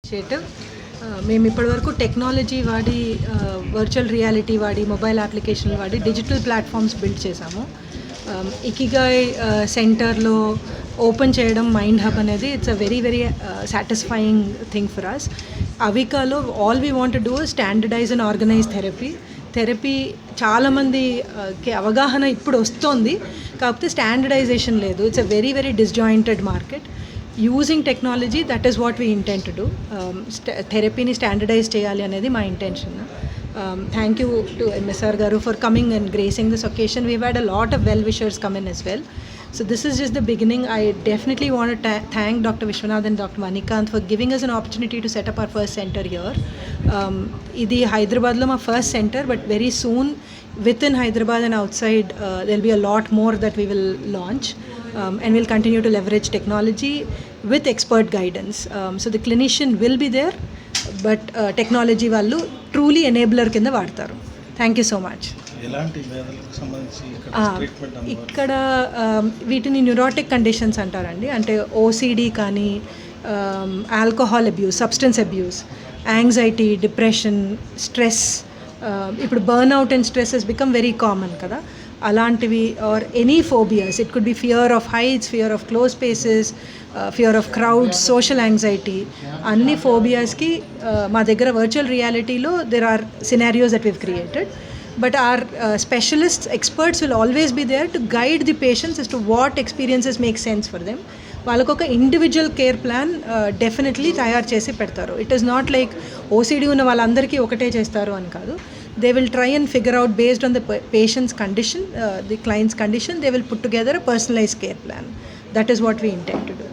Initiative మేము ఇప్పటివరకు technology వాడి వర్చువల్ రియాలిటీ వాడి మొబైల్ అప్లికేషన్లు వాడి డిజిటల్ ప్లాట్ఫామ్స్ బిల్డ్ చేసాము. ఇకిగాయ్ సెంటర్లో ఓపెన్ చేయడం మైండ్ హబ్ అనేది it's a very very satisfying thing for us. అవికాలో all we want do standardise and organise therapy చాలామందికి అవగాహన ఇప్పుడు వస్తుంది, కాకపోతే స్టాండర్డైజేషన్ లేదు. It's a very very disjointed market. Using technology that is what we intent to do. థెరపీని standardise చేయాలి అనేది మా intention. Thank you to MSR గారు for coming and gracing this occasion. We had a lot of well wishers come in as well. So this is just the beginning. I definitely want to thank Dr. Vishwanath and Dr. Manikant for giving us an opportunity to set up our first center here. Idi Hyderabad lo ma first center, but very soon within Hyderabad and outside there'll be a lot more that we will launch. And we'll continue to leverage technology with expert guidance. So the clinician will be there, but technology vallu truly enabler kinda vaadtaru. Thank you so much. ఎలాంటి వ్యాధులకు సంబంధించి ఇక్కడ వీటిని neurotic conditions అంటారండి. అంటే OCD కానీ, alcohol abuse, substance abuse, anxiety, depression, stress. ఇప్పుడు burnout and stress Hess become very common కదా. అలాంటివి or any phobias. It could be fear of heights, fear of close spaces, fear of crowds, social anxiety. అన్ని ఫోబియాస్కి మా దగ్గర virtual రియాలిటీలో there are scenarios that weave created. But our specialists, experts will always be there to guide the patients as to what experiences make sense for them. వాళ్ళకు ఒక individual care plan definitely తయారు చేసి పెడతారు. It is not like OCD ఉన్న వాళ్ళందరికీ ఒకటే చేస్తారు అని కాదు. They will try and figure out based on the patient's condition, the client's condition. They will put together a personalize care plan. That is what we intend to do.